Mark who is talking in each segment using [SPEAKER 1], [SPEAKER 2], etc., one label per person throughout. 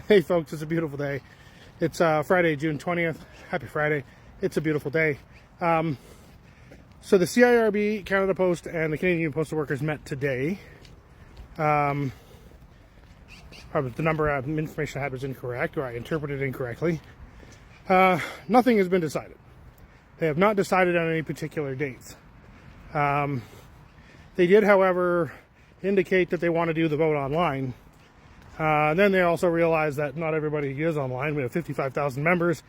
[SPEAKER 1] Hey folks, it's a beautiful day. It's Friday, June 20th. Happy Friday. It's a beautiful day. So the CIRB, Canada Post, and the Canadian Postal Workers met today. The number of information I had was incorrect, or I interpreted it incorrectly. Nothing has been decided. They have not decided on any particular dates. They did, however, indicate that they want to do the vote online. Then they also realized that not everybody is online. We have 55,000 members,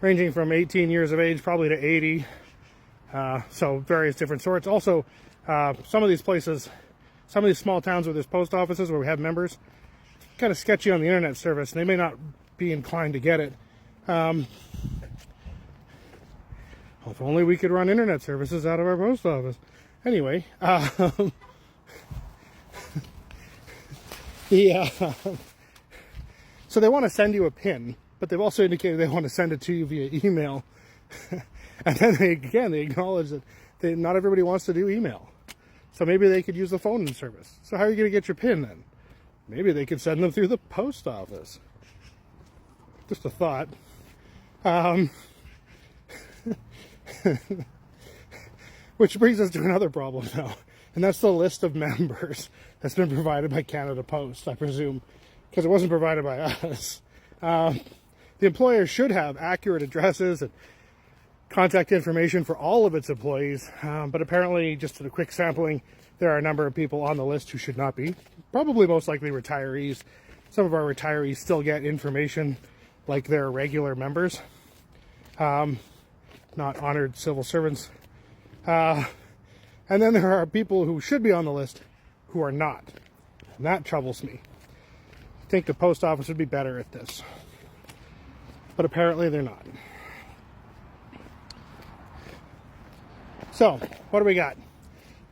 [SPEAKER 1] ranging from 18 years of age probably to 80. So various different sorts. Also, some of these places, some of these small towns where there's post offices where we have members, kind of sketchy on the internet service, and they may not be inclined to get it. If only we could run internet services out of our post office. Anyway, so they want to send you a pin, but they've also indicated they want to send it to you via email. And then they acknowledge that not everybody wants to do email. So maybe they could use the phone service. So how are you going to get your pin then? Maybe they could send them through the post office. Just a thought. Which brings us to another problem now. And that's the list of members that's been provided by Canada Post, I presume, because it wasn't provided by us. The employer should have accurate addresses and contact information for all of its employees, but apparently, just in a quick sampling, there are a number of people on the list who should not be. Probably most likely retirees. Some of our retirees still get information like they're regular members, not honored civil servants. And then there are people who should be on the list who are not. And that troubles me. I think the post office would be better at this. But apparently they're not. So, what do we got?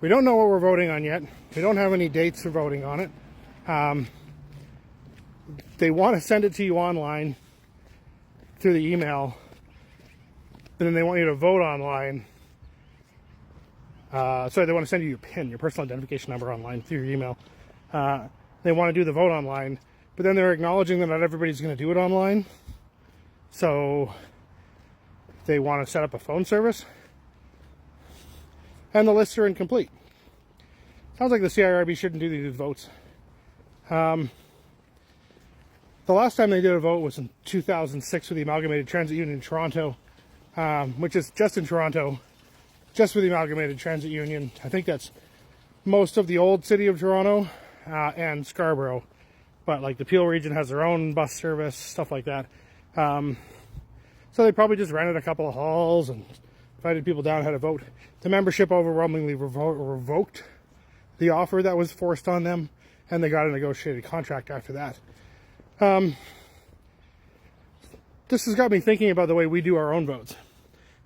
[SPEAKER 1] We don't know what we're voting on yet. We don't have any dates for voting on it. They want to send it to you online through the email. And then they want you to vote online. Sorry, they want to send you your PIN, your personal identification number online through your email. They want to do the vote online, but then they're acknowledging that not everybody's going to do it online. So they want to set up a phone service. And the lists are incomplete. Sounds like the CIRB shouldn't do these votes. The last time they did a vote was in 2006 with the Amalgamated Transit Union in Toronto, which is just in Toronto. Just with the Amalgamated Transit Union. I think that's most of the old city of Toronto and Scarborough. But like the Peel region has their own bus service, stuff like that. So they probably just rented a couple of halls and invited people down, had a vote. The membership overwhelmingly revoked the offer that was forced on them, and they got a negotiated contract after that. This has got me thinking about the way we do our own votes.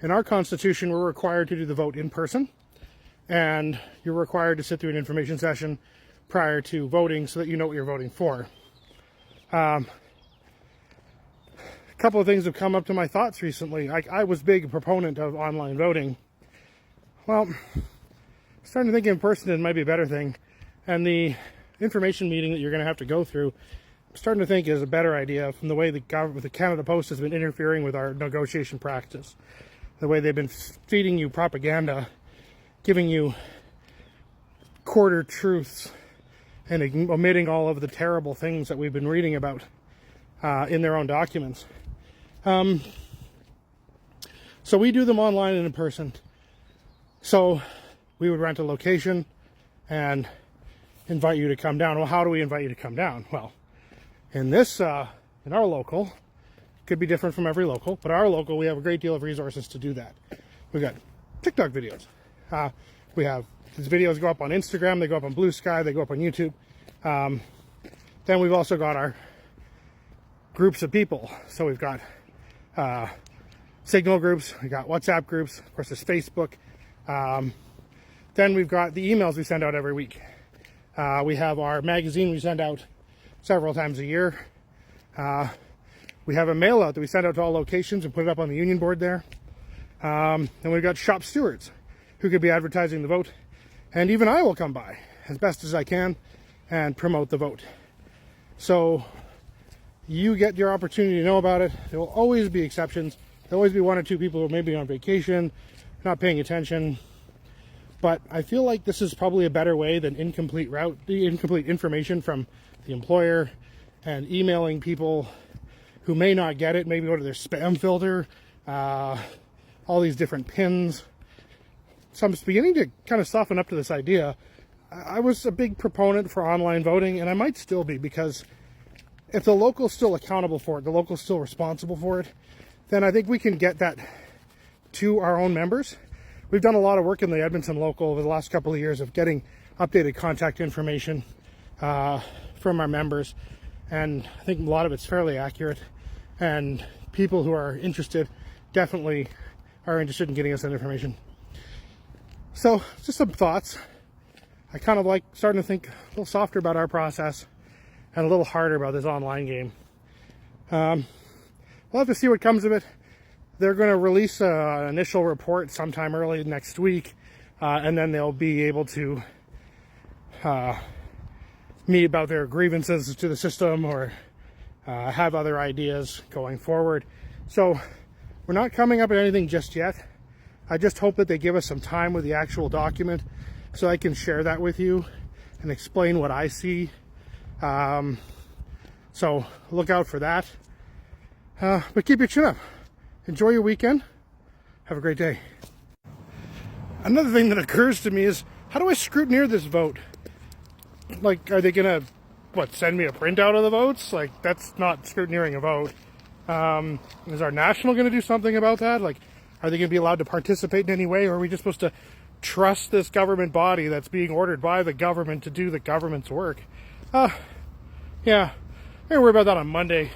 [SPEAKER 1] In our Constitution, we're required to do the vote in person, and you're required to sit through an information session prior to voting so that you know what you're voting for. A couple of things have come up to my thoughts recently. I was a big proponent of online voting. Well, starting to think in person it might be a better thing, and the information meeting that you're going to have to go through, I'm starting to think is a better idea from the way the Canada Post has been interfering with our negotiation practice. The way they've been feeding you propaganda, giving you quarter truths, and omitting all of the terrible things that we've been reading about in their own documents. So we do them online and in person. So we would rent a location and invite you to come down. Well, how do we invite you to come down? Well, in our local, could be different from every local, but our local, we have a great deal of resources to do that. We've got TikTok videos. We have these videos go up on Instagram, they go up on Blue Sky, they go up on YouTube. Then we've also got our groups of people. So we've got Signal groups, we've got WhatsApp groups, of course there's Facebook. Then we've got the emails we send out every week. We have our magazine we send out several times a year. We have a mail out that we send out to all locations and put it up on the union board there. And we've got shop stewards who could be advertising the vote. And even I will come by as best as I can and promote the vote. So you get your opportunity to know about it. There will always be exceptions. There'll always be one or two people who may be on vacation, not paying attention. But I feel like this is probably a better way than the incomplete information from the employer and emailing people who may not get it, maybe go to their spam filter, all these different pins. So I'm beginning to kind of soften up to this idea. I was a big proponent for online voting, and I might still be, because if the local's still accountable for it, the local's still responsible for it, then I think we can get that to our own members. We've done a lot of work in the Edmonton local over the last couple of years of getting updated contact information from our members, and I think a lot of it's fairly accurate, and people who are interested definitely are interested in getting us that information. So just some thoughts. I kind of like starting to think a little softer about our process and a little harder about this online game. We'll have to see what comes of it. They're going to release an initial report sometime early next week, and then they'll be able to meet about their grievances to the system or have other ideas going forward. So we're not coming up with anything just yet. I just hope that they give us some time with the actual document so I can share that with you and explain what I see. So look out for that. But keep your chin up. Enjoy your weekend. Have a great day. Another thing that occurs to me is, how do I scrutineer this vote? Like, are they gonna, send me a printout of the votes? Like, that's not scrutineering a vote. Is our national gonna do something about that? Like, are they gonna be allowed to participate in any way, or are we just supposed to trust this government body that's being ordered by the government to do the government's work? Yeah, maybe worry about that on Monday.